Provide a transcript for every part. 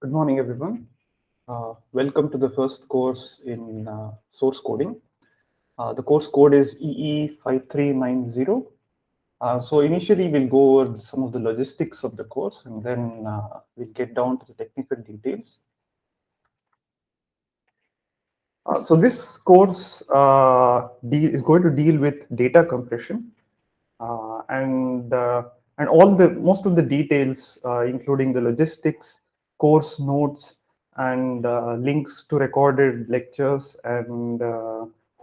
Good morning, everyone. Welcome to the first course in source coding. The course code is EE5390. So initially, we'll go over some of the logistics of the course, and then we'll get down to the technical details. So this course is going to deal with data compression and most of the details, including the logistics, course notes, and links to recorded lectures and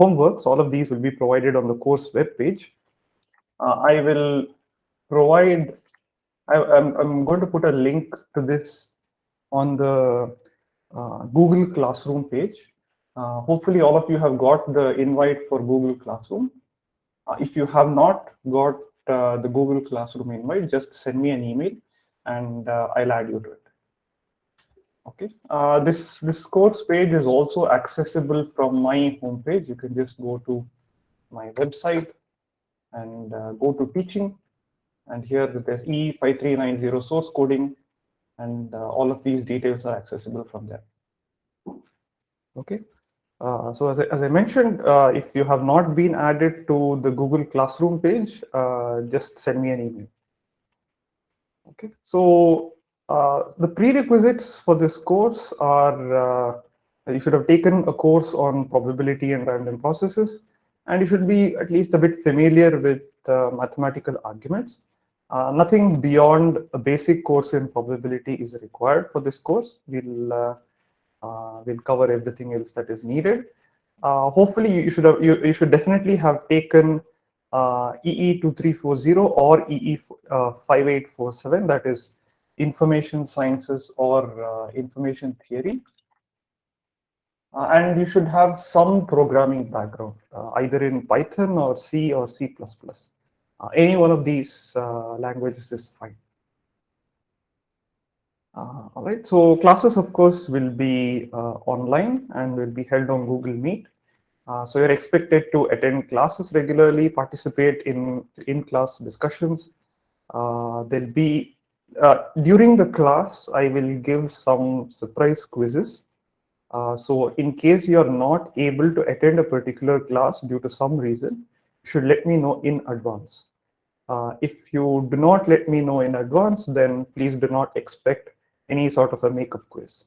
homeworks. All of these will be provided on the course web page. I will provide. I'm going to put a link to this on the Google Classroom page. Hopefully, all of you have got the invite for Google Classroom. If you have not got the Google Classroom invite, just send me an email and I'll add you to it. Okay. This course page is also accessible from my homepage. You can just go to my website and go to teaching. And here there's E5390 source coding, and all of these details are accessible from there. Okay. So as I mentioned, if you have not been added to the Google Classroom page, just send me an email. Okay. So the prerequisites for this course are you should have taken a course on probability and random processes, and you should be at least a bit familiar with mathematical arguments. Nothing beyond a basic course in probability is required for this course. We'll cover everything else that is needed. Hopefully, you should definitely have taken EE2340 or EE5847, that is information sciences or information theory. And you should have some programming background, either in Python or C or C++. Any one of these languages is fine. All right, so classes, of course, will be online and will be held on Google Meet. So you're expected to attend classes regularly, participate in class discussions. There'll be, during the class, I will give some surprise quizzes. So in case you're not able to attend a particular class due to some reason, you should let me know in advance. If you do not let me know in advance, then please do not expect any sort of a makeup quiz.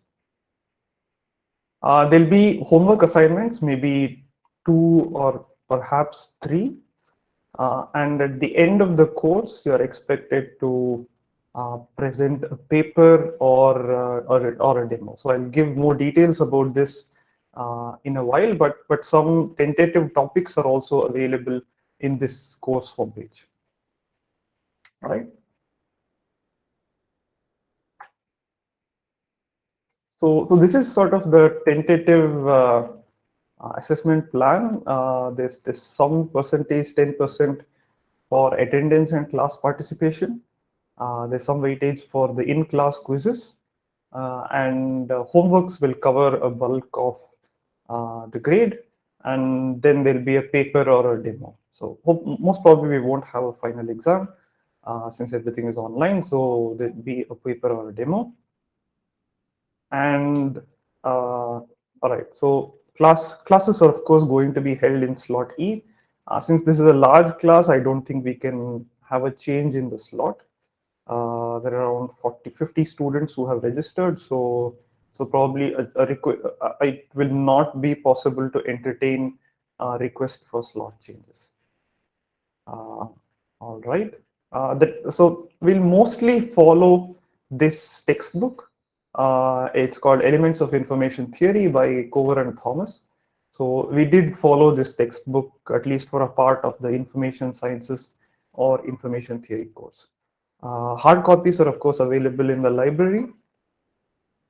There'll be homework assignments, maybe 2 or perhaps 3. And at the end of the course, you're expected to present a paper or a demo. So I'll give more details about this in a while, but some tentative topics are also available in this course homepage. All right. So this is sort of the tentative assessment plan. There's some percentage, 10% for attendance and class participation. There's some weightage for the in-class quizzes, and homeworks will cover a bulk of the grade, and then there'll be a paper or a demo. So most probably we won't have a final exam since everything is online. So there'll be a paper or a demo. And all right, so classes are of course going to be held in slot E. Since this is a large class, I don't think we can have a change in the slot. There are around 40-50 students who have registered, so probably it will not be possible to entertain a request for slot changes. All right, so we'll mostly follow this textbook. It's called Elements of Information Theory by Cover and Thomas. So we did follow this textbook, at least for a part of the information sciences or information theory course. Hard copies are, of course, available in the library.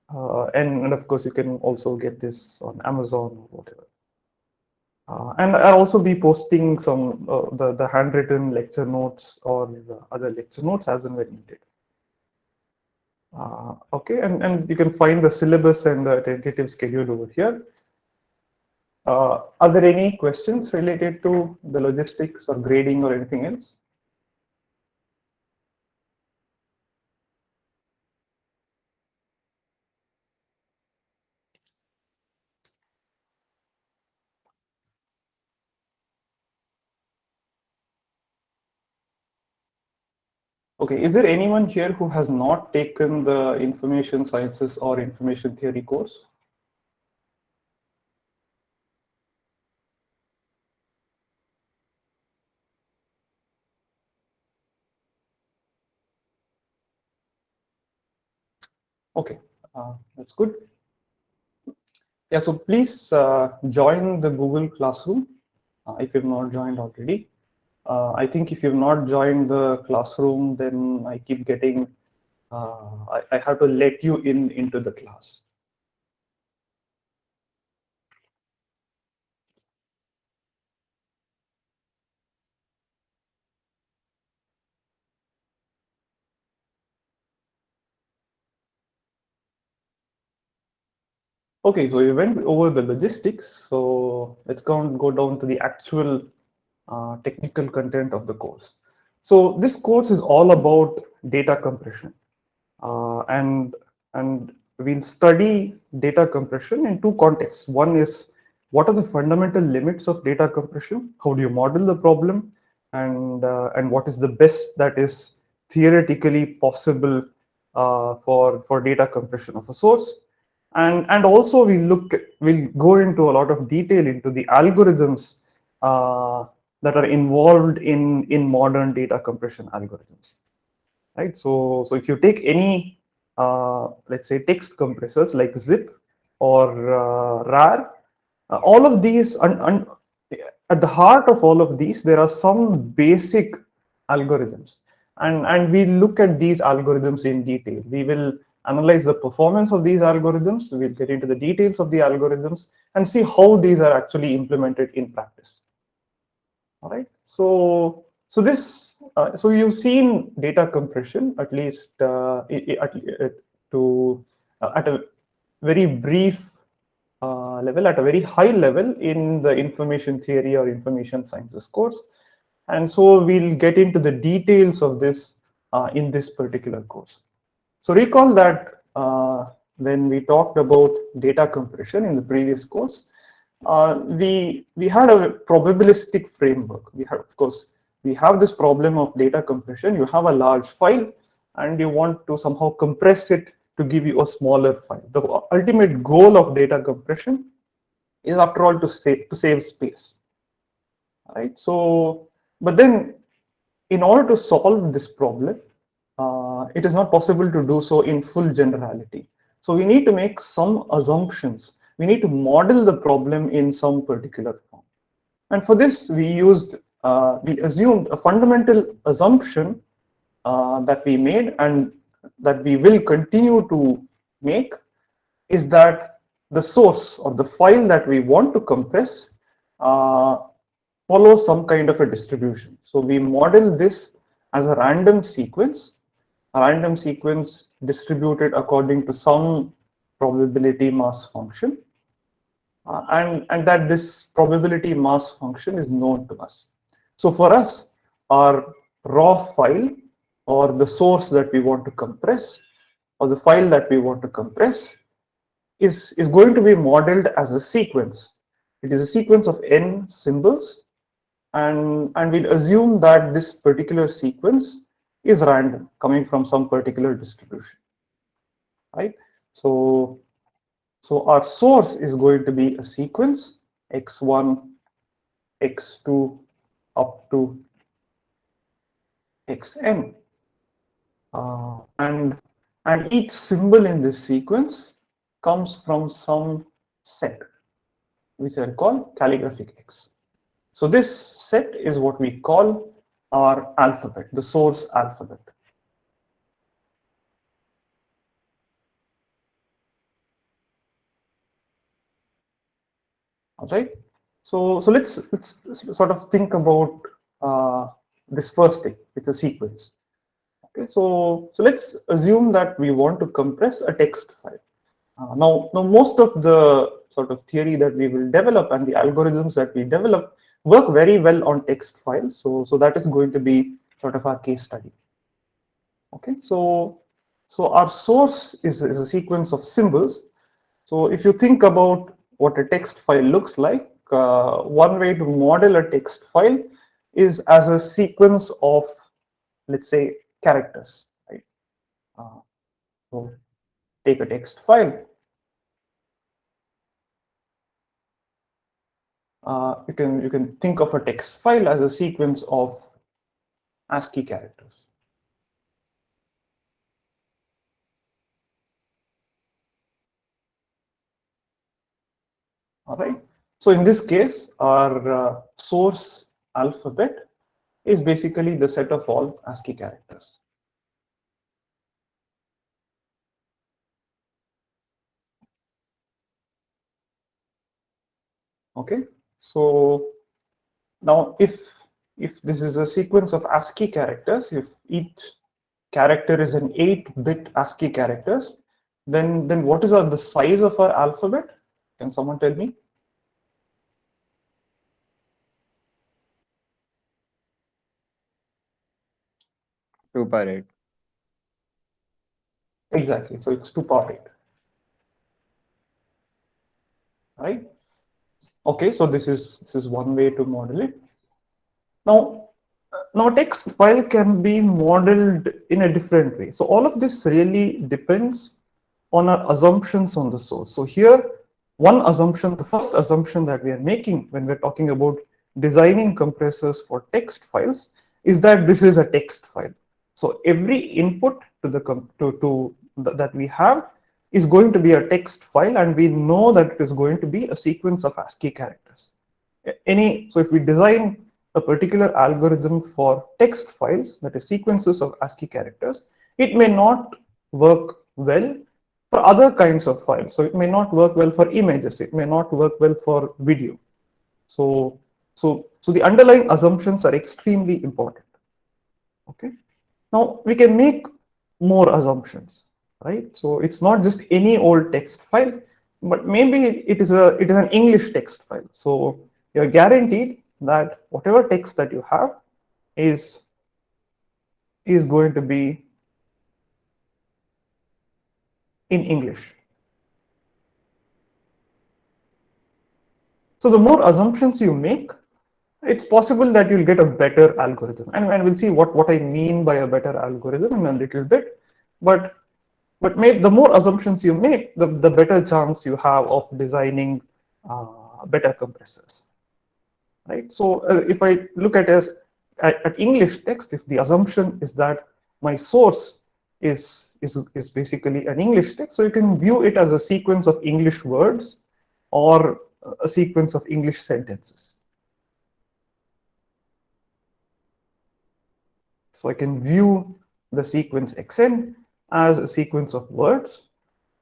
And of course, you can also get this on Amazon or whatever. And I'll also be posting some the handwritten lecture notes or the other lecture notes as and when needed. Okay, and you can find the syllabus and the tentative schedule over here. Are there any questions related to the logistics or grading or anything else? Okay, is there anyone here who has not taken the information sciences or information theory course? Okay, that's good. Yeah, so please join the Google Classroom if you've not joined already. I think if you've not joined the classroom, then I keep getting, I have to let you into the class. Okay, so we went over the logistics. So let's go down to the actual technical content of the course. So this course is all about data compression, and we'll study data compression in two contexts. One is what are the fundamental limits of data compression? How do you model the problem? And what is the best that is theoretically possible for data compression of a source? And also we'll go into a lot of detail into the algorithms that are involved in modern data compression algorithms, right? So if you take any let's say text compressors like zip or rar, all of these at the heart of all of these there are some basic algorithms, and we look at these algorithms in detail. We will analyze the performance of these algorithms, we'll get into the details of the algorithms and see how these are actually implemented in practice. All right, so you've seen data compression at least at a very brief level, at a very high level in the information theory or information sciences course. And so we'll get into the details of this in this particular course. So recall that when we talked about data compression in the previous course, we had a probabilistic framework. We have, of course, we have this problem of data compression. You have a large file, and you want to somehow compress it to give you a smaller file. The ultimate goal of data compression is, after all, to save space, right? So, but then, in order to solve this problem, it is not possible to do so in full generality. So we need to make some assumptions. We need to model the problem in some particular form. And for this, we assumed a fundamental assumption that we made and that we will continue to make is that the source or the file that we want to compress uh, follows some kind of a distribution. So we model this as a random sequence distributed according to some probability mass function, and that this probability mass function is known to us. So for us, our raw file or the source that we want to compress or the file that we want to compress is going to be modeled as a sequence. It is a sequence of n symbols, and we'll assume that this particular sequence is random, coming from some particular distribution, right? So our source is going to be a sequence x1, x2, up to xn, and each symbol in this sequence comes from some set, which are called calligraphic X. So this set is what we call our alphabet, the source alphabet. All right. So let's sort of think about this first thing. It's a sequence. Okay. So let's assume that we want to compress a text file. Now most of the sort of theory that we will develop and the algorithms that we develop work very well on text files. So that is going to be sort of our case study. Okay. So our source is a sequence of symbols. So if you think about what a text file looks like, one way to model a text file is as a sequence of, let's say, characters, right? So take a text file. You can think of a text file as a sequence of ASCII characters. All right. So in this case, our source alphabet is basically the set of all ASCII characters. Okay. So now if this is a sequence of ASCII characters, if each character is an 8-bit ASCII characters, then what is the size of our alphabet? Can someone tell me? 2/8. Exactly. So it's 2 power 8. Right? Okay, so this is one way to model it. Now, text file can be modeled in a different way. So all of this really depends on our assumptions on the source. So here, one assumption, the first assumption that we are making when we're talking about designing compressors for text files is that this is a text file. So every input to that we have is going to be a text file, and we know that it is going to be a sequence of ASCII characters. So if we design a particular algorithm for text files, that is sequences of ASCII characters, it may not work well for other kinds of files. So it may not work well for images, it may not work well for video. So the underlying assumptions are extremely important. Okay. Now we can make more assumptions, right? So it's not just any old text file, but maybe it is an English text file. So you're guaranteed that whatever text that you have is going to be in English. So the more assumptions you make, it's possible that you'll get a better algorithm. And we'll see what I mean by a better algorithm in a little bit. But the more assumptions you make, the better chance you have of designing better compressors. Right. So if I look at English text, if the assumption is that my source is basically an English text, so you can view it as a sequence of English words or a sequence of English sentences. So I can view the sequence xn as a sequence of words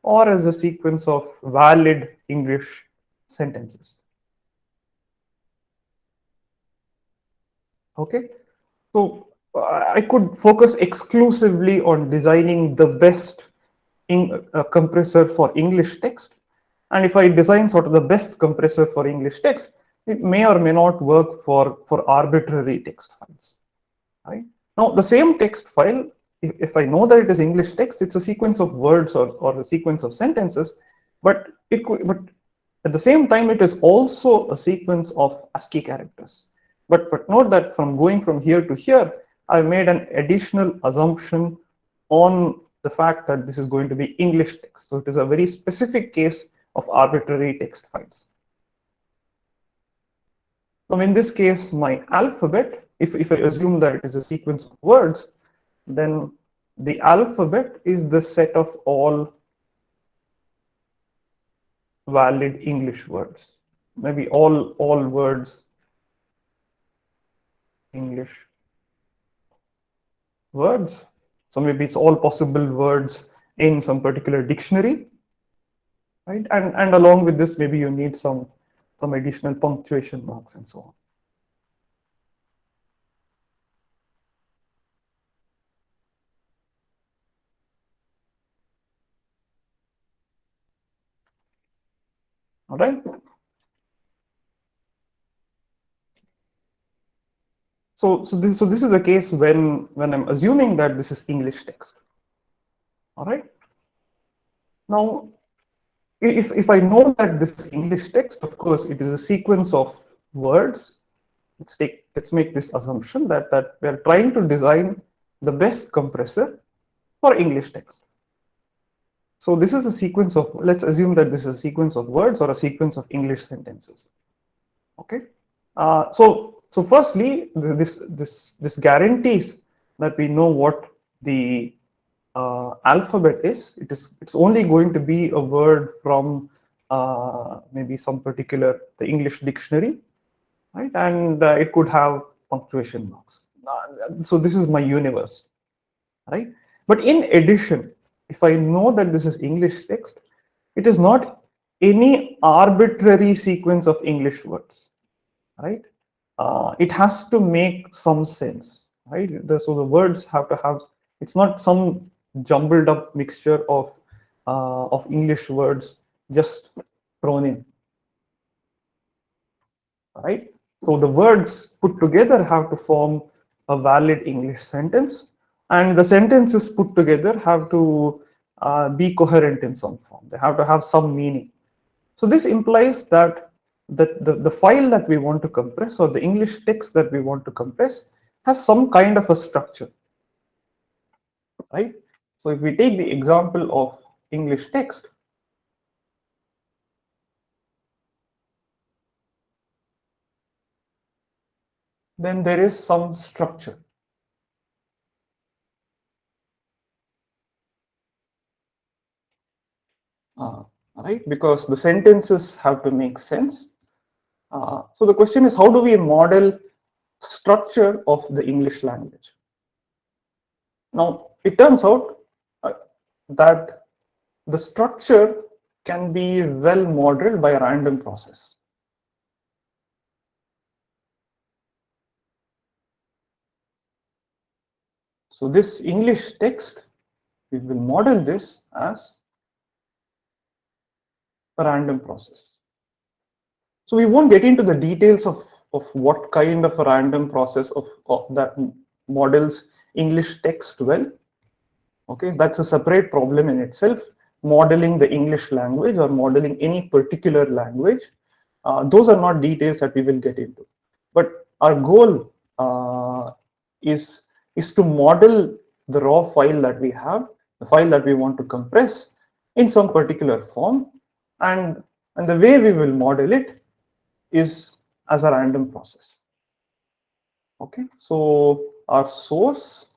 or as a sequence of valid English sentences. Okay, so I could focus exclusively on designing the best compressor for English text. And if I design sort of the best compressor for English text, it may or may not work for arbitrary text files. Right? Now, the same text file, if I know that it is English text, it's a sequence of words or a sequence of sentences, but at the same time, it is also a sequence of ASCII characters. But note that from going from here to here, I've made an additional assumption on the fact that this is going to be English text. So it is a very specific case of arbitrary text files. So in this case, my alphabet, if I assume that it is a sequence of words, then the alphabet is the set of all valid English words. Maybe all words English words. So maybe it's all possible words in some particular dictionary, right? And along with this, maybe you need some additional punctuation marks and so on. All right. So this is a case when I'm assuming that this is English text. All right. Now, if I know that this is English text, of course, it is a sequence of words. Let's make this assumption that we are trying to design the best compressor for English text. So this is a sequence of, let's assume that this is a sequence of words or a sequence of English sentences. Okay. So firstly, this guarantees that we know what the alphabet is. It's only going to be a word from maybe some particular the English dictionary, right? And it could have punctuation marks. So this is my universe, right? But in addition, if I know that this is English text, it is not any arbitrary sequence of English words, right? It has to make some sense, right? So the words have to have. It's not some jumbled up mixture of English words just thrown in, right? So the words put together have to form a valid English sentence, and the sentences put together have to be coherent in some form. They have to have some meaning. So this implies that the file that we want to compress or the English text that we want to compress has some kind of a structure, right? So if we take the example of English text, then there is some structure. Right? Because the sentences have to make sense. So the question is, how do we model structure of the English language? Now, it turns out that the structure can be well modeled by a random process. So this English text, we will model this as a random process. So we won't get into the details of what kind of a random process of that models English text well. Okay, that's a separate problem in itself. Modeling the English language or modeling any particular language, those are not details that we will get into. But our goal is to model the raw file that we have, the file that we want to compress in some particular form, and the way we will model it is as a random process. Okay, so our source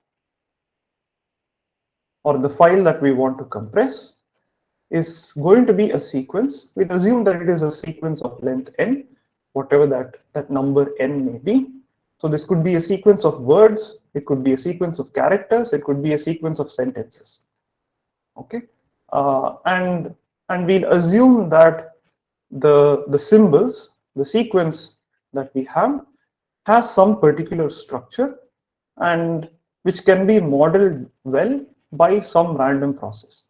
or the file that we want to compress is going to be a sequence. We'll assume that it is a sequence of length n, whatever that number n may be. So this could be a sequence of words, it could be a sequence of characters, it could be a sequence of sentences. Okay, and we'll assume that the symbols, the sequence that we have, has some particular structure and which can be modeled well by some random process.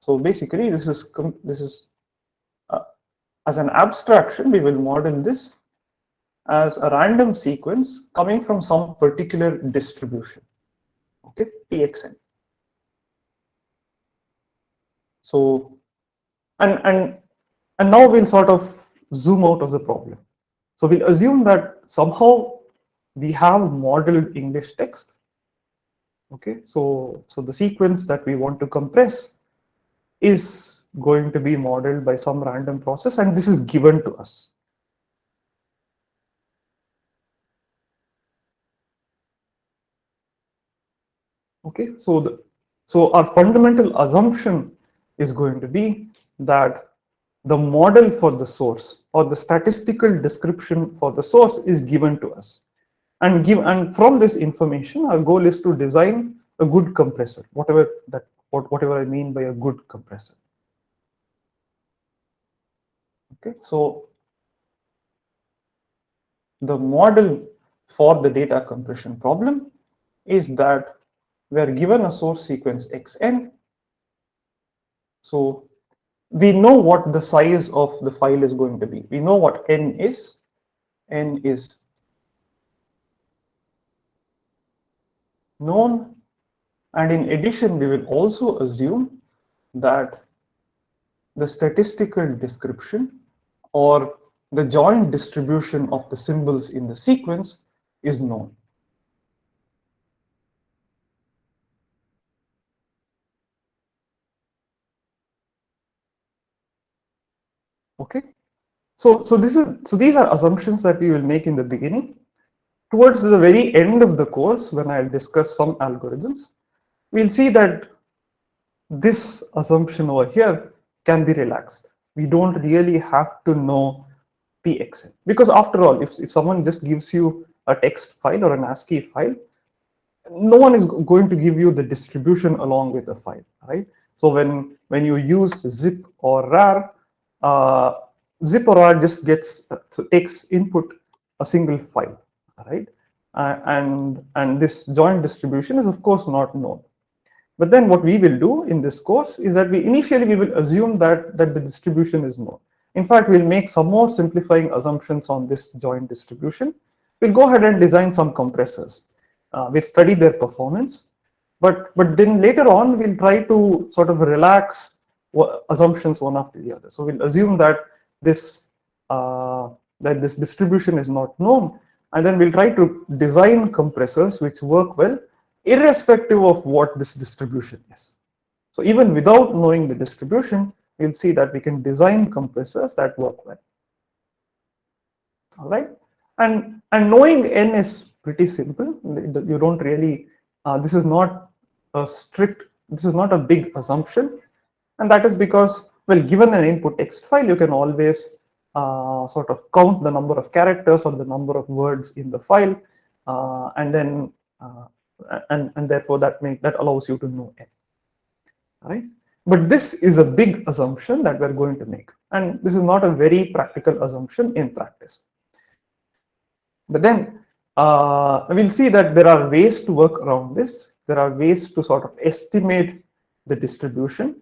So basically, this is as an abstraction, we will model this as a random sequence coming from some particular distribution. Okay, Pxn. So and now we'll sort of zoom out of the problem. So we'll assume that somehow we have modeled English text. Okay, so the sequence that we want to compress is going to be modeled by some random process, and this is given to us. Okay, so our fundamental assumption is going to be that the model for the source or the statistical description for the source is given to us, and from this information, our goal is to design a good compressor, whatever I mean by a good compressor. Okay, so the model for the data compression problem is that we are given a source sequence xn. So we know what the size of the file is going to be. We know what n is. N is known, and in addition, we will also assume that the statistical description or the joint distribution of the symbols in the sequence is known. Okay. So these are assumptions that we will make in the beginning. Towards the very end of the course, when I'll discuss some algorithms, we'll see that this assumption over here can be relaxed. We don't really have to know pxn, because after all, if someone just gives you a text file or an ASCII file, no one is going to give you the distribution along with the file, right? So when you use zip or rar, uh, zip or rar just takes input a single file, right? And this joint distribution is of course not known. But then what we will do in this course is that we will assume that the distribution is known. In fact, we'll make some more simplifying assumptions on this joint distribution. We'll go ahead and design some compressors. We'll study their performance, but then later on we'll try to sort of relax assumptions one after the other. So we'll assume that this this distribution is not known, and then we'll try to design compressors which work well irrespective of what this distribution is. So even without knowing the distribution, we'll see that we can design compressors that work well. All right, and knowing n is pretty simple. You don't really. This is not a strict. This is not a big assumption, and that is because, well, given an input text file, you can always sort of count the number of characters or the number of words in the file, and then and therefore that allows you to know n. Right? But this is a big assumption that we're going to make, and this is not a very practical assumption in practice. But then we'll see that there are ways to work around this. There are ways to sort of estimate the distribution,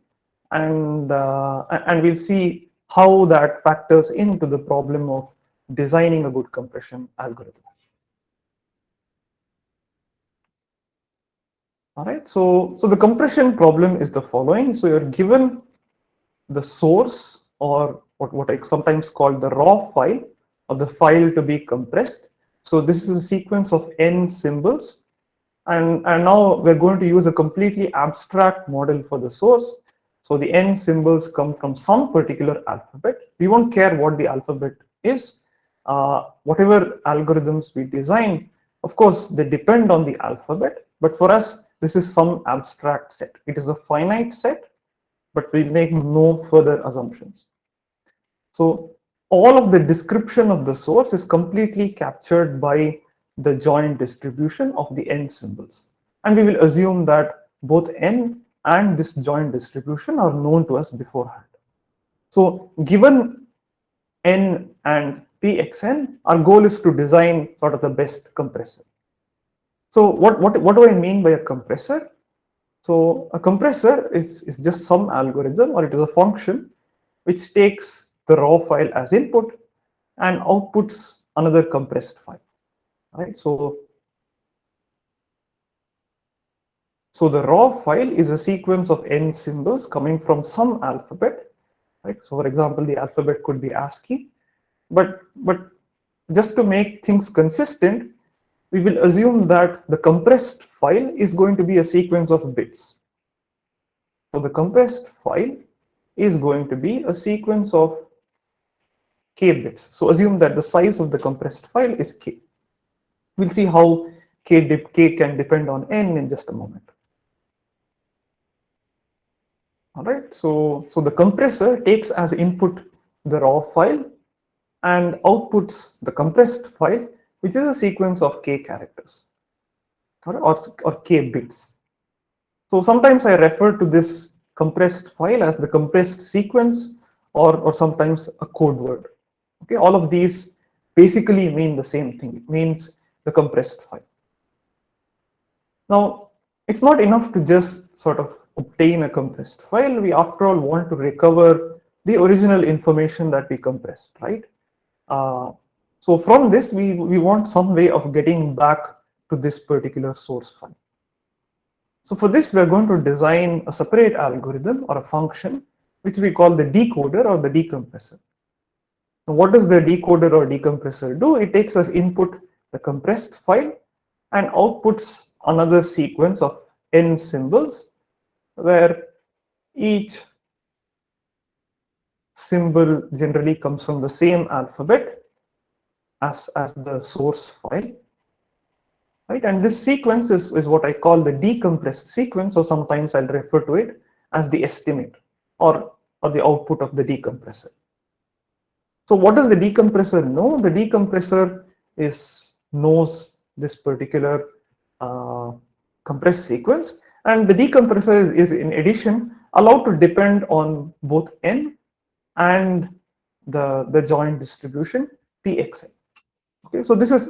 and we'll see how that factors into the problem of designing a good compression algorithm. All right, so the compression problem is the following. So you're given the source, or what I sometimes call the raw file, of the file to be compressed. So this is a sequence of n symbols, and now we're going to use a completely abstract model for the source. So the n symbols come from some particular alphabet. We won't care what the alphabet is. Whatever algorithms we design, of course, they depend on the alphabet, but for us, this is some abstract set. It is a finite set, but we make no further assumptions. So all of the description of the source is completely captured by the joint distribution of the n symbols. And we will assume that both n and this joint distribution are known to us beforehand. So given n and pxn, our goal is to design sort of the best compressor. So what do I mean by a compressor? So a compressor is just some algorithm, or it is a function which takes the raw file as input and outputs another compressed file. Right? So the raw file is a sequence of n symbols coming from some alphabet. Right? So for example, the alphabet could be ASCII, but just to make things consistent, we will assume that the compressed file is going to be a sequence of bits. So the compressed file is going to be a sequence of k bits. So assume that the size of the compressed file is k. We'll see how k can depend on n in just a moment. All right, so the compressor takes as input the raw file and outputs the compressed file, which is a sequence of k characters, or k bits. So sometimes I refer to this compressed file as the compressed sequence, or sometimes a code word. Okay, all of these basically mean the same thing. It means the compressed file. Now, it's not enough to just sort of obtain a compressed file. We, after all, want to recover the original information that we compressed, right? So from this, we want some way of getting back to this particular source file. So for this, we're going to design a separate algorithm or a function, which we call the decoder or the decompressor. So what does the decoder or decompressor do? It takes as input the compressed file and outputs another sequence of n symbols, where each symbol generally comes from the same alphabet as the source file, right? And this sequence is what I call the decompressed sequence, or sometimes I'll refer to it as the estimate or the output of the decompressor. So what does the decompressor know? The decompressor knows this particular compressed sequence, and the decompressor is in addition allowed to depend on both n and the joint distribution Pxn. Okay, so this is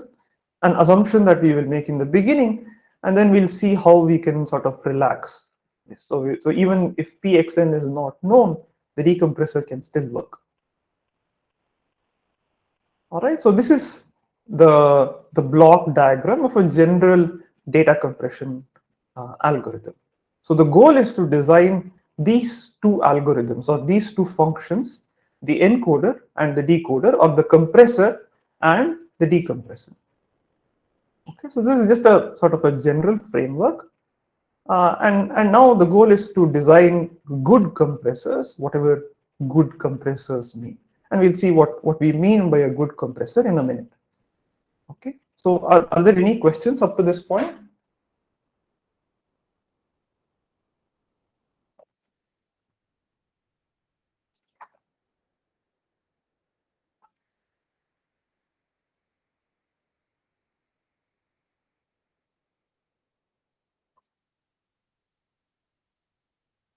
an assumption that we will make in the beginning, and then we'll see how we can sort of relax this. So even if Pxn is not known, the decompressor can still work. All right, so this is the block diagram of a general data compression algorithm. So the goal is to design these two algorithms or these two functions, the encoder and the decoder, or the compressor and the decompressor. Okay, so this is just a sort of a general framework. And now the goal is to design good compressors, whatever good compressors mean. And we'll see what we mean by a good compressor in a minute. Okay, so are there any questions up to this point?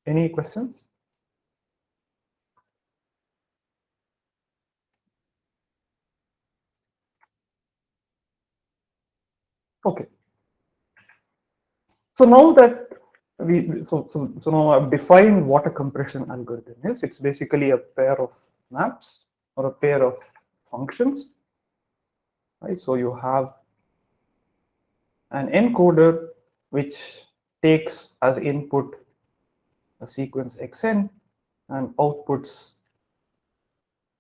Any questions? Okay. So now that so now I've defined what a compression algorithm is. It's basically a pair of maps or a pair of functions, right? So you have an encoder which takes as input a sequence xn and outputs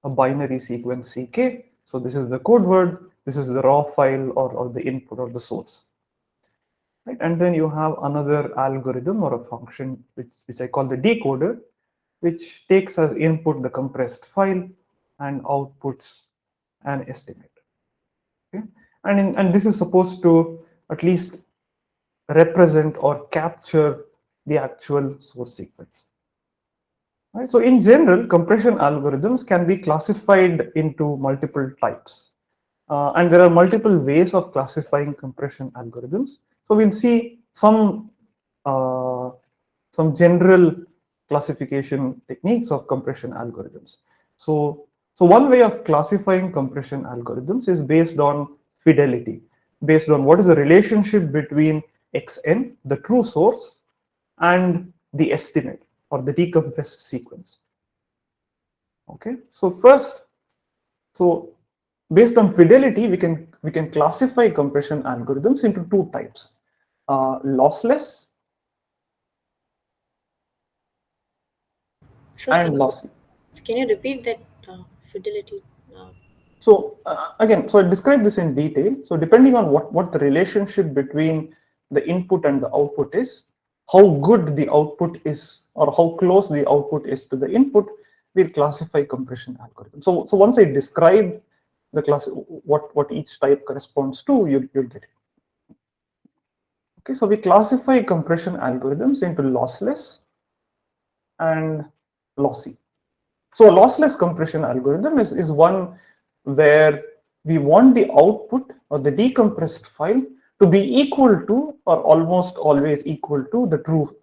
a binary sequence ck. So this is the code word, this is the raw file or the input or the source. Right? And then you have another algorithm or a function which I call the decoder, which takes as input the compressed file and outputs an estimate. Okay? And this is supposed to at least represent or capture the actual source sequence. Right? So in general, compression algorithms can be classified into multiple types. And there are multiple ways of classifying compression algorithms. So we'll see some general classification techniques of compression algorithms. So one way of classifying compression algorithms is based on fidelity, based on what is the relationship between xn, the true source, and the estimate or the decompressed sequence. Okay, so first, so based on fidelity, we can classify compression algorithms into two types: lossless So and lossy. can you repeat that fidelity? So again, so I describe this in detail. So depending on what the relationship between the input and the output is, how good the output is, or how close the output is to the input, we'll classify compression algorithm. So once I describe the class, what each type corresponds to, you'll get it. Okay, so we classify compression algorithms into lossless and lossy. So a lossless compression algorithm is one where we want the output or the decompressed file to be equal to or almost always equal to the true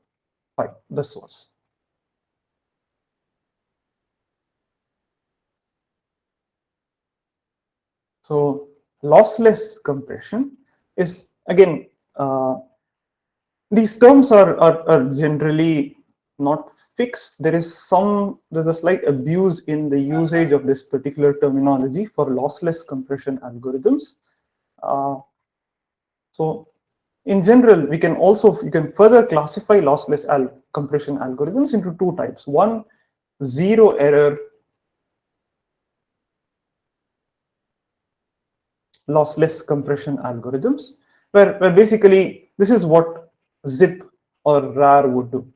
file, the source. So lossless compression is, again, these terms are generally not fixed. There's a slight abuse in the usage of this particular terminology for lossless compression algorithms. So in general, you can further classify lossless compression algorithms into two types. One, zero error lossless compression algorithms, where basically this is what zip or rar would do.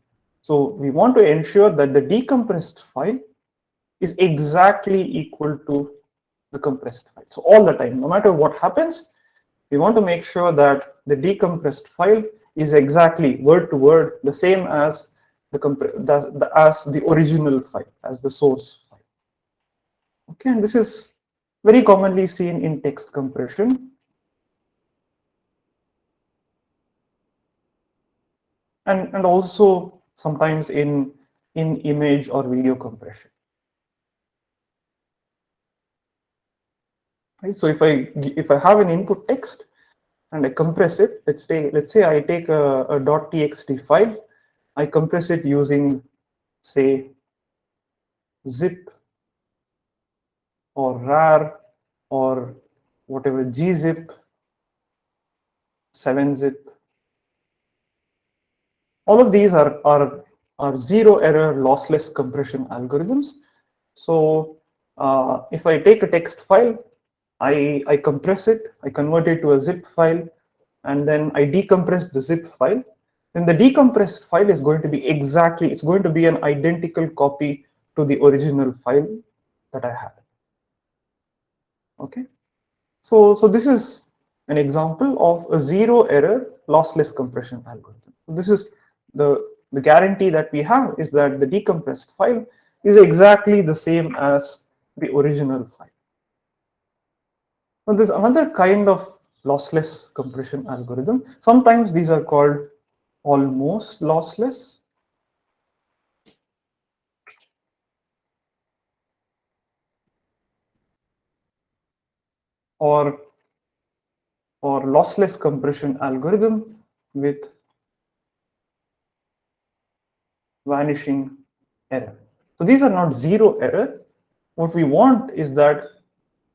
So we want to ensure that the decompressed file is exactly equal to the compressed file. So all the time, no matter what happens, we want to make sure that the decompressed file is exactly word to word the same as the original file, as the source file. Okay, and this is very commonly seen in text compression. And also sometimes in image or video compression. Right? So if I have an input text and I compress it, let's say I take a .txt file, I compress it using, say, zip or rar or whatever, gzip, 7-zip. All of these are zero error lossless compression algorithms. So if I take a text file, I compress it, I convert it to a zip file, and then I decompress the zip file. Then the decompressed file is going to be it's going to be an identical copy to the original file that I had. Okay, so this is an example of a zero error lossless compression algorithm. So this is the guarantee that we have, is that the decompressed file is exactly the same as the original file. Now there's another kind of lossless compression algorithm. Sometimes these are called almost lossless, or lossless compression algorithm with vanishing error. So these are not zero error. What we want is that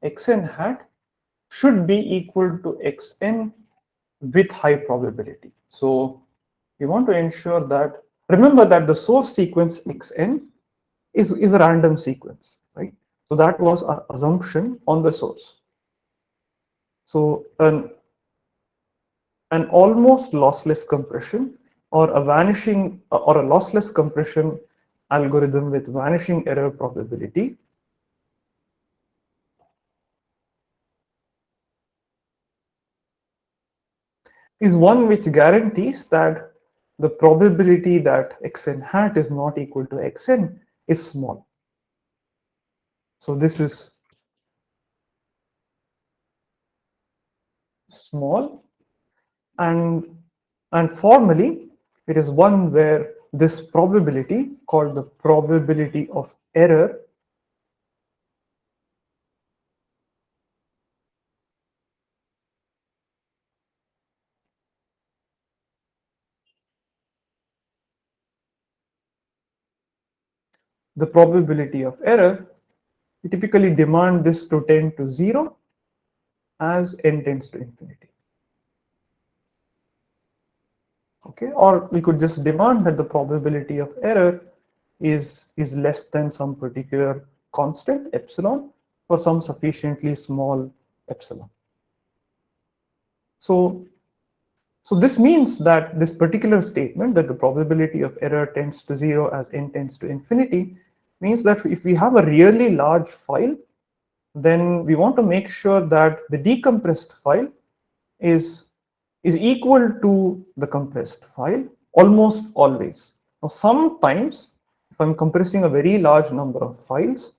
xn hat should be equal to xn with high probability. So we want to ensure that, remember that the source sequence xn is a random sequence, right? So that was our assumption on the source. So an almost lossless compression or a lossless compression algorithm with vanishing error probability is one which guarantees that the probability that xn hat is not equal to xn is small. So this is small, and formally it is one where this probability, called the probability of error, we typically demand this to tend to 0 as n tends to infinity. Okay, or we could just demand that the probability of error is less than some particular constant epsilon or some sufficiently small epsilon. So this means that this particular statement, that the probability of error tends to 0 as n tends to infinity, means that if we have a really large file, then we want to make sure that the decompressed file is equal to the compressed file almost always. Now, sometimes, if I'm compressing a very large number of files,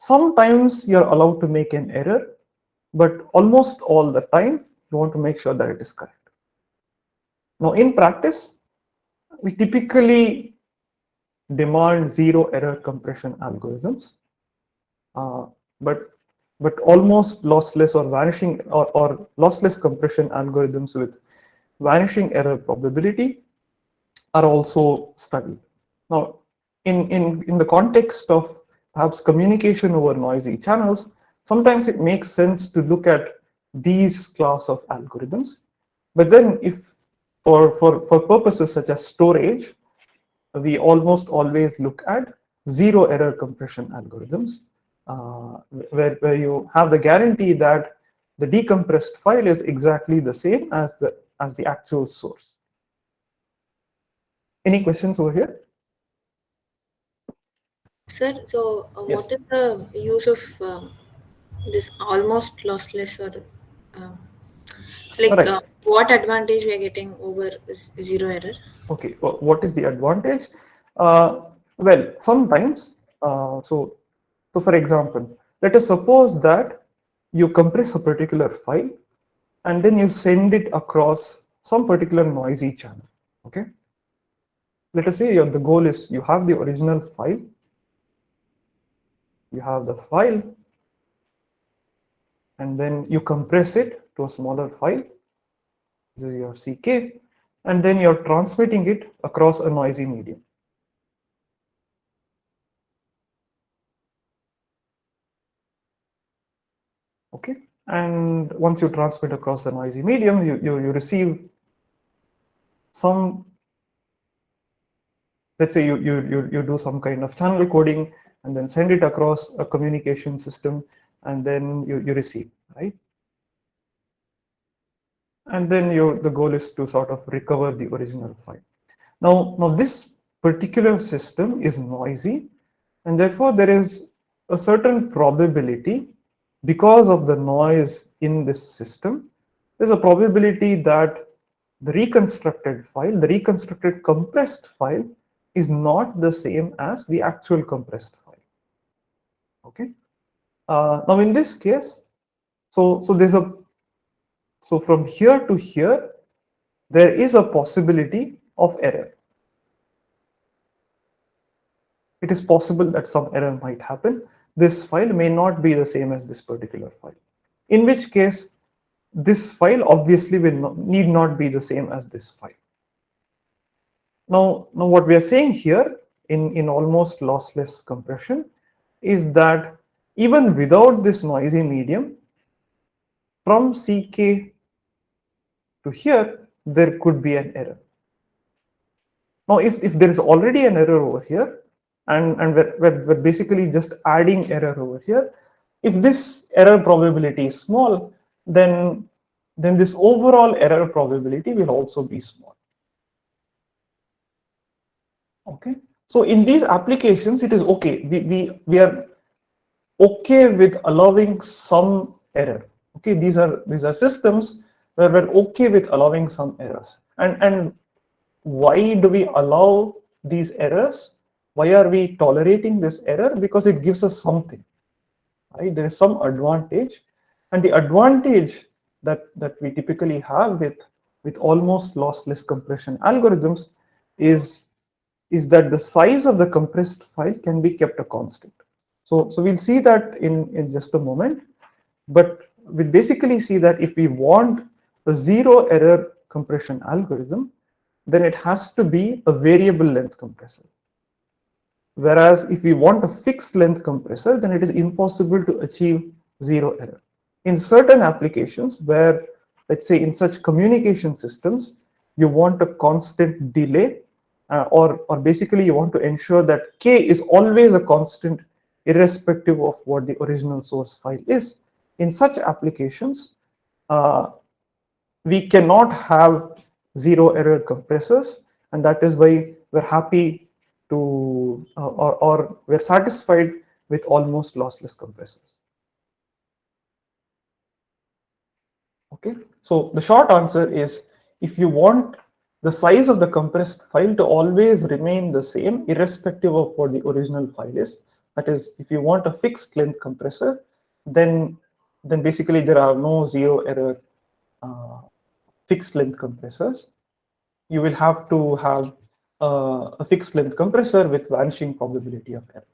sometimes you're allowed to make an error, but almost all the time, you want to make sure that it is correct. Now, in practice, we typically demand zero error compression algorithms, but almost lossless or vanishing or lossless compression algorithms with vanishing error probability are also studied. Now, in the context of perhaps communication over noisy channels, sometimes it makes sense to look at these class of algorithms. But then if for purposes such as storage, we almost always look at zero error compression algorithms, where you have the guarantee that the decompressed file is exactly the same as the actual source. Any questions over here? Sir, so Yes. what is the use of this almost lossless or it's like Right. what advantage we are getting over zero error? Okay. What is the advantage? Uh, well, sometimes. So for example, let us suppose that you compress a particular file and then you send it across some particular noisy channel. Okay. Let us say the goal is you have the original file, you have the file, and then you compress it to a smaller file. This is your CK, and then you're transmitting it across a noisy medium. Okay, and once you transmit across the noisy medium, you receive some, let's say you do some kind of channel coding and then send it across a communication system, and then you receive, right? And then the goal is to sort of recover the original file. Now this particular system is noisy, and therefore there is a certain probability, because of the noise in this system, there's a probability that the reconstructed file, the reconstructed compressed file, is not the same as the actual compressed file. Okay. Now in this case, so from here to here, there is a possibility of error. It is possible that some error might happen. This file may not be the same as this particular file, in which case this file obviously need not be the same as this file. Now what we are saying here in almost lossless compression is that even without this noisy medium, from CK to here, there could be an error. Now, if there is already an error over here, and we're basically just adding error over here, if this error probability is small, then this overall error probability will also be small. Okay, so in these applications, it is okay. We are okay with allowing some error. Okay, these are systems where we're okay with allowing some errors. And why do we allow these errors? Why are we tolerating this error? Because it gives us something, right? There is some advantage, and the advantage that we typically have with almost lossless compression algorithms is that the size of the compressed file can be kept a constant. So we'll see that in just a moment, but we basically see that if we want a zero error compression algorithm, then it has to be a variable length compressor. Whereas if we want a fixed length compressor, then it is impossible to achieve zero error. In certain applications where, let's say in such communication systems, you want a constant delay, or basically you want to ensure that K is always a constant irrespective of what the original source file is. In such applications, we cannot have zero error compressors, and that is why we're happy to or we're satisfied with almost lossless compressors. Okay, so the short answer is, if you want the size of the compressed file to always remain the same irrespective of what the original file is, that is, if you want a fixed length compressor, then basically there are no zero error fixed length compressors. You will have to have a fixed length compressor with vanishing probability of error.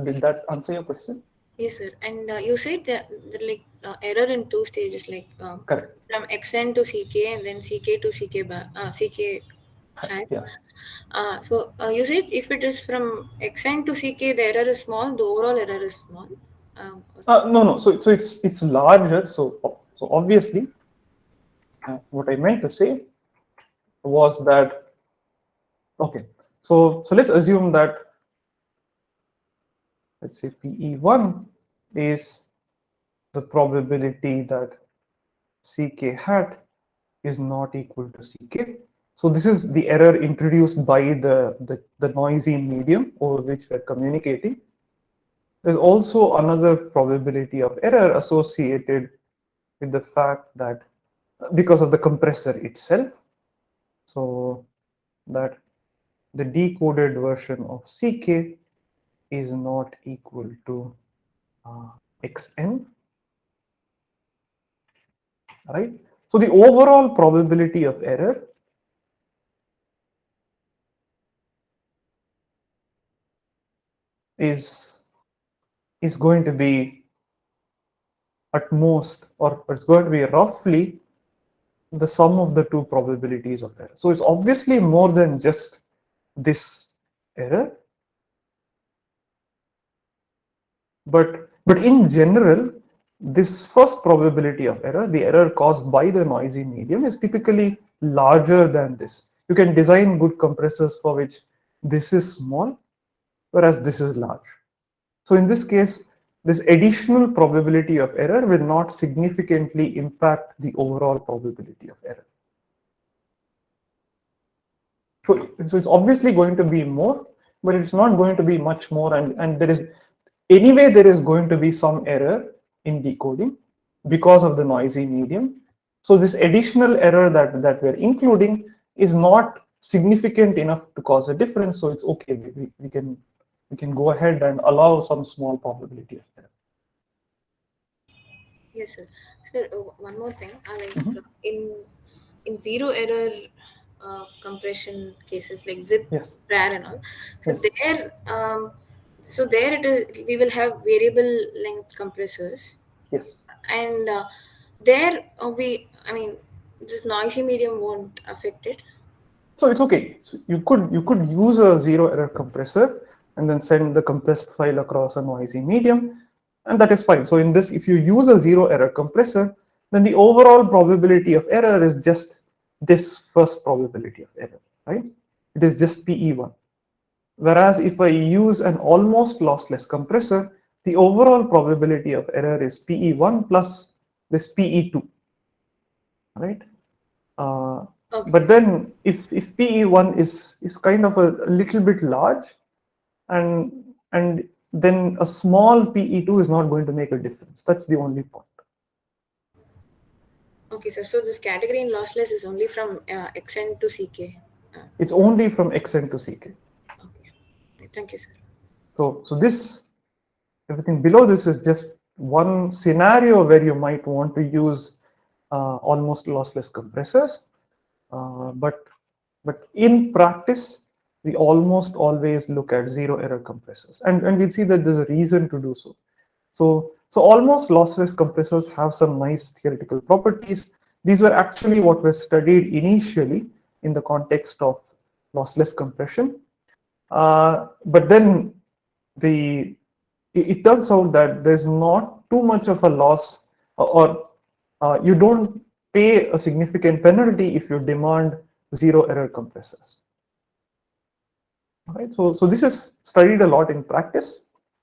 Did that answer your question? Yes, sir. And you said that like error in two stages, like Correct. from xn to ck and then ck to ck hat. Yeah. You said if it is from xn to ck, the error is small, the overall error is small. No. So it's larger. So obviously, what I meant to say was that, okay. So let's assume that, let's say PE1 is the probability that ck hat is not equal to ck. So this is the error introduced by the noisy medium over which we're communicating. There's also another probability of error associated with the fact that because of the compressor itself, so that the decoded version of ck is not equal to xn, right? So the overall probability of error is going to be at most, or it's going to be roughly the sum of the two probabilities of error. So it's obviously more than just this error, but in general, this first probability of error, the error caused by the noisy medium, is typically larger than this. You can design good compressors for which this is small, whereas this is large. So in this case, this additional probability of error will not significantly impact the overall probability of error. So it's obviously going to be more, but it's not going to be much more. And there is going to be some error in decoding because of the noisy medium. So this additional error that we're including is not significant enough to cause a difference. So it's okay. We can go ahead and allow some small probability of error. Yes, sir. Sir, one more thing. In zero error compression cases like zip, Yes. RAR and all. So Yes. there it is. We will have variable length compressors. Yes. And this noisy medium won't affect it. So it's okay. So you could use a zero error compressor and then send the compressed file across a noisy medium, and that is fine. So in this, if you use a zero error compressor, then the overall probability of error is just this first probability of error, right? It is just PE1. Whereas if I use an almost lossless compressor, the overall probability of error is PE1 plus this PE2, right? Okay. But then if PE1 is kind of a little bit large, and then a small PE2 is not going to make a difference. That's the only point. Okay, sir. So this category in lossless is only from XN to CK. It's only from XN to CK. Okay. Thank you, sir. So this, everything below this is just one scenario where you might want to use almost lossless compressors. But in practice, we almost always look at zero error compressors, and we see that there's a reason to do so. So almost lossless compressors have some nice theoretical properties. These were actually what were studied initially in the context of lossless compression. But then it turns out that there's not too much of a loss, or you don't pay a significant penalty if you demand zero error compressors. All right, so this is studied a lot in practice.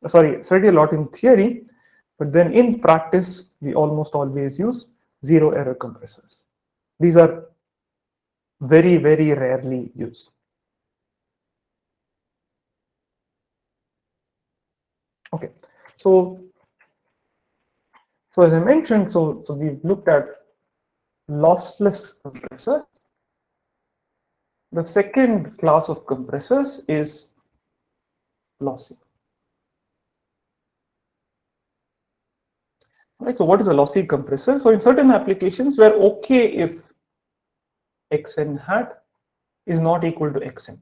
Studied a lot in theory, but then in practice, we almost always use zero error compressors. These are very, very rarely used. Okay, so as I mentioned, so we've looked at lossless compressor. The second class of compressors is lossy. Right, so what is a lossy compressor? So in certain applications, we're okay if xn hat is not equal to xn.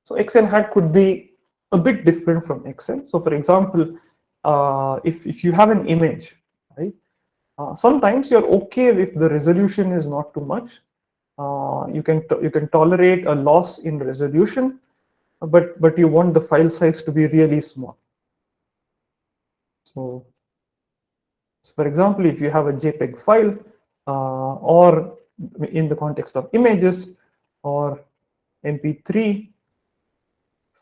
So xn hat could be a bit different from xn. So for example, if you have an image, right, sometimes you're okay if the resolution is not too much. You can tolerate a loss in resolution, but you want the file size to be really small. So for example, if you have a JPEG file, or in the context of images, or MP3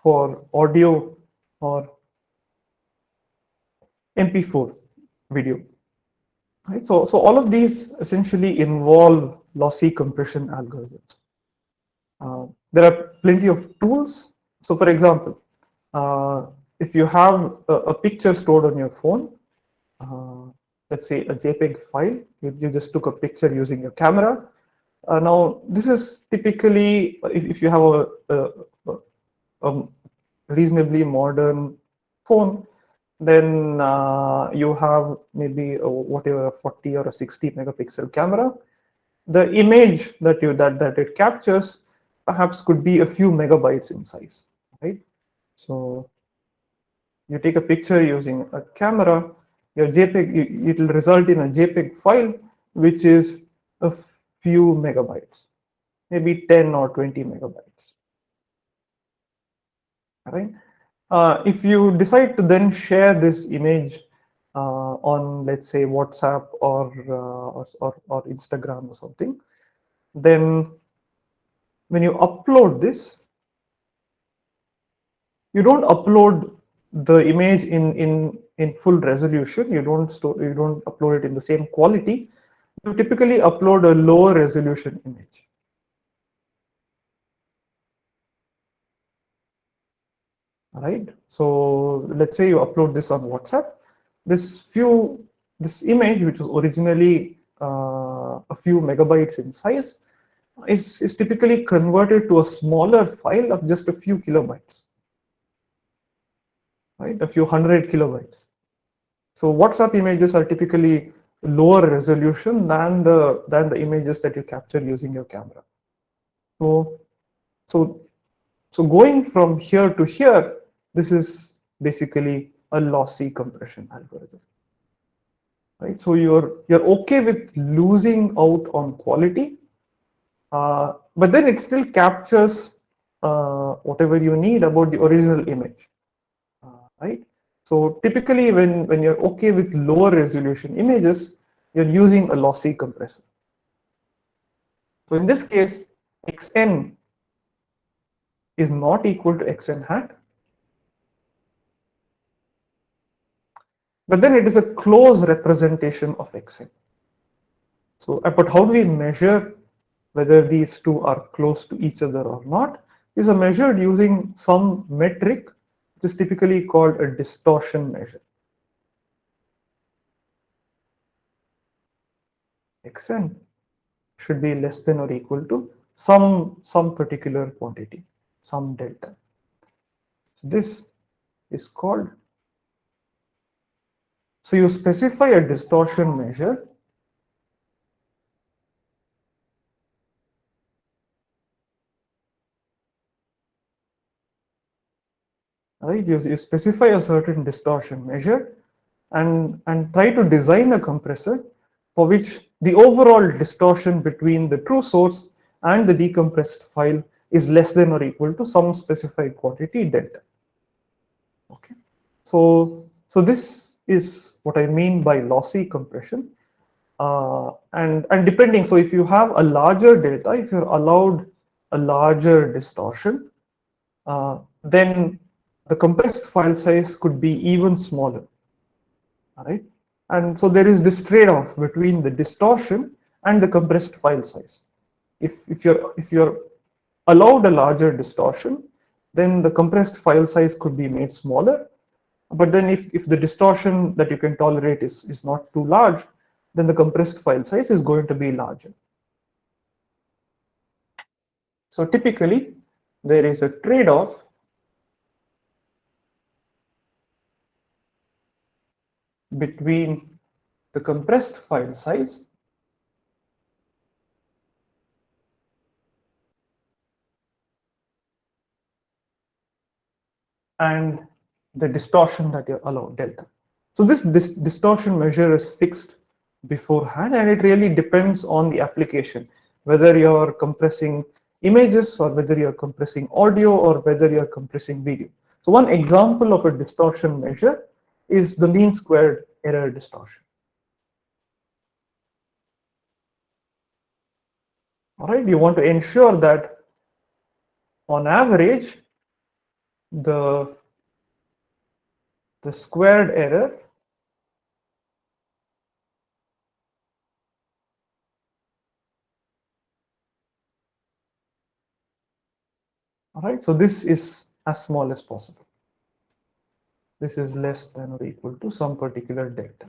for audio, or MP4 video, Right? So all of these essentially involve lossy compression algorithms. There are plenty of tools. So for example, if you have a picture stored on your phone, let's say a JPEG file, you just took a picture using your camera. Now, this is typically, if you have a reasonably modern phone, then you have maybe whatever a 40 or a 60 megapixel camera. The image that it captures perhaps could be a few megabytes in size, right? So you take a picture using a camera, your JPEG, it will result in a JPEG file, which is a few megabytes, maybe 10 or 20 megabytes, right? If you decide to then share this image on, let's say, WhatsApp or Instagram or something, then when you upload this, you don't upload the image in full resolution. You don't upload it in the same quality. You typically upload a lower resolution image. Right? So let's say you upload this on WhatsApp. This image, which was originally a few megabytes in size, is typically converted to a smaller file of just a few kilobytes, right? A few hundred kilobytes. So WhatsApp images are typically lower resolution than the images that you capture using your camera. So so so going from here to here, this is basically a lossy compression algorithm, right? So you're okay with losing out on quality, but then it still captures whatever you need about the original image, right? So typically, when you're okay with lower resolution images, you're using a lossy compressor. So in this case, xn is not equal to xn hat, but then it is a close representation of xn. So, but how do we measure whether these two are close to each other or not? These are measured using some metric, which is typically called a distortion measure. Xn should be less than or equal to some particular quantity, some delta. So this is called. So you specify a distortion measure. Right? You specify a certain distortion measure and try to design a compressor for which the overall distortion between the true source and the decompressed file is less than or equal to some specified quantity delta. Okay, so this is what I mean by lossy compression, and depending. So if you have a larger delta, if you're allowed a larger distortion, then the compressed file size could be even smaller. All right, and so there is this trade-off between the distortion and the compressed file size. If you're allowed a larger distortion, then the compressed file size could be made smaller. But then if the distortion that you can tolerate is not too large, then the compressed file size is going to be larger. So typically, there is a trade-off between the compressed file size and the distortion that you're allowed, delta. So this distortion measure is fixed beforehand, and it really depends on the application, whether you're compressing images or whether you're compressing audio or whether you're compressing video. So one example of a distortion measure is the mean squared error distortion. All right, you want to ensure that on average, the squared error All right, so this is as small as possible. This is less than or equal to some particular delta.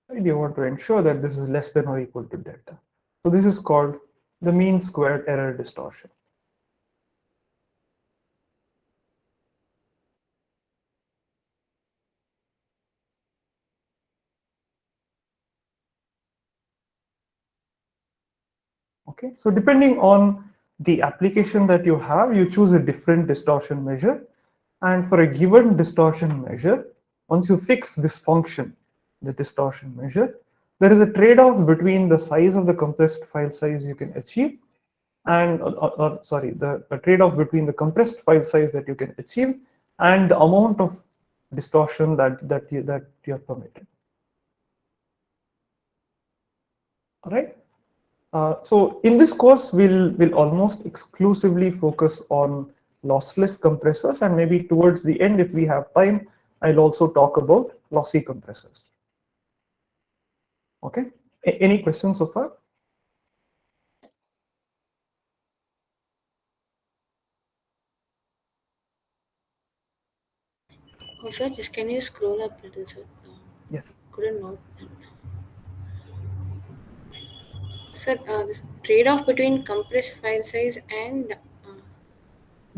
Right, you want to ensure that this is less than or equal to delta. So this is called the mean squared error distortion. Okay, so depending on the application that you have, you choose a different distortion measure. And for a given distortion measure, once you fix this function, the distortion measure, there is a trade-off between the size of the compressed file size you can achieve and, sorry, the trade-off between the compressed file size that you can achieve and the amount of distortion that you're permitted. All right. So in this course, we'll almost exclusively focus on lossless compressors, and maybe towards the end, if we have time, I'll also talk about lossy compressors. Okay. Any questions so far? Oh, sir, just can you scroll up a little, sir? Yes. Couldn't note. Sir, this trade-off between compressed file size and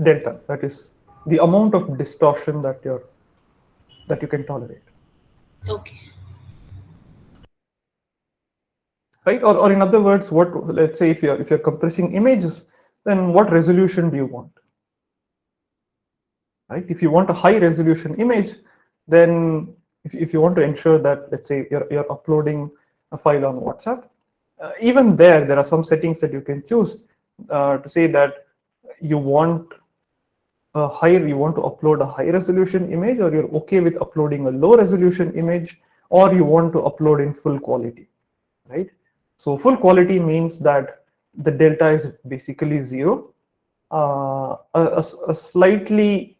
Delta, that is the amount of distortion that you can tolerate. okay. Right? Or in other words, let's say if you're compressing images, then what resolution do you want? Right? If you want a high resolution image, then if you want to ensure that, let's say you're uploading a file on WhatsApp, even there are some settings that you can choose to say that you want you want to upload a high resolution image, or you're okay with uploading a low resolution image, or you want to upload in full quality, right? So full quality means that the delta is basically zero. A slightly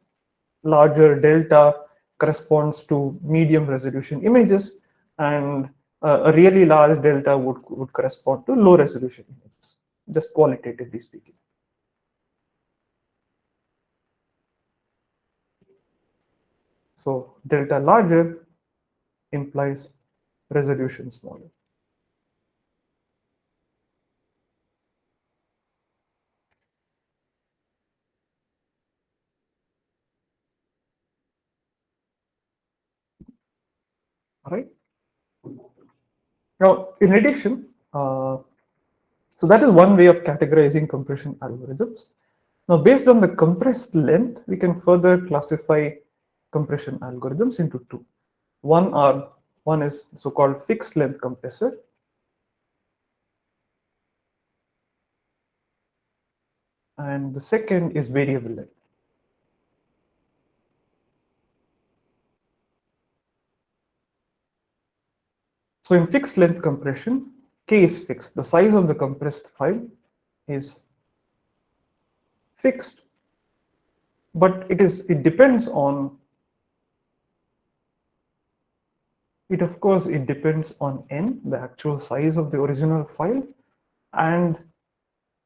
larger delta corresponds to medium resolution images, and a really large delta would correspond to low resolution images, just qualitatively speaking. So delta larger implies resolution smaller. All right. Now, in addition, so that is one way of categorizing compression algorithms. Now, based on the compressed length, we can further classify compression algorithms into two. One is so-called fixed length compressor, and the second is variable length. So in fixed length compression, K is fixed. The size of the compressed file is fixed, but it depends on, of course, it depends on n, the actual size of the original file, and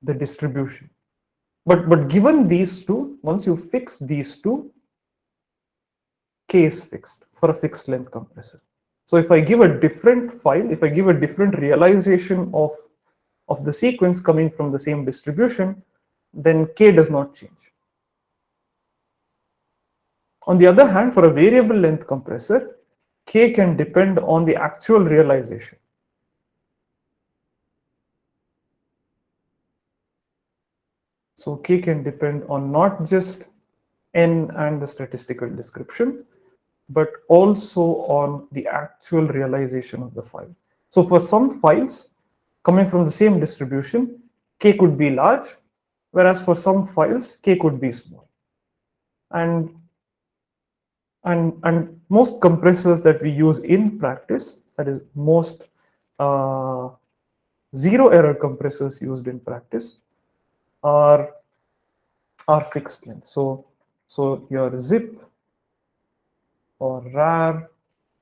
the distribution. But given these two, once you fix these two, K is fixed for a fixed length compressor. So if I give a different file, if I give a different realization of the sequence coming from the same distribution, then K does not change. On the other hand, for a variable length compressor, K can depend on the actual realization. So K can depend on not just N and the statistical description, but also on the actual realization of the file. So for some files coming from the same distribution, K could be large, whereas for some files, K could be small. And most compressors that we use in practice, that is most zero error compressors used in practice, are fixed length. So your zip or rar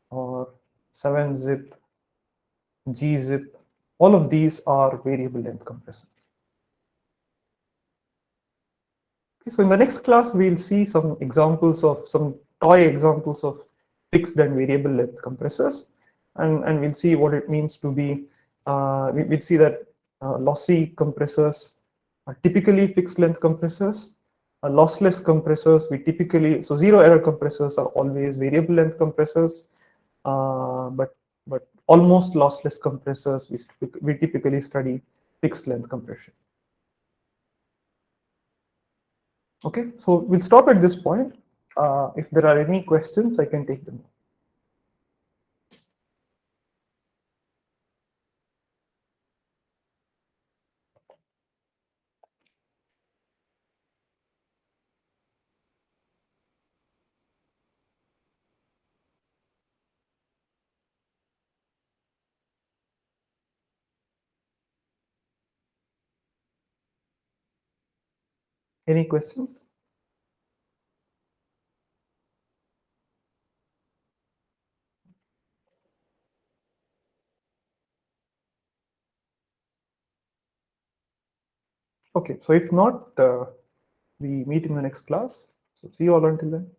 or 7-zip, gzip. All of these are variable length compressors. Okay, so in the next class, we'll see some examples of some toy examples of fixed and variable length compressors, and we'll see what it means to be. We'll see that lossy compressors are typically fixed length compressors. Lossless compressors, so zero error compressors are always variable length compressors, but almost lossless compressors, we typically study fixed length compression. Okay, so we'll stop at this point. If there are any questions, I can take them. Any questions? Okay, so if not, we meet in the next class. So see you all until then.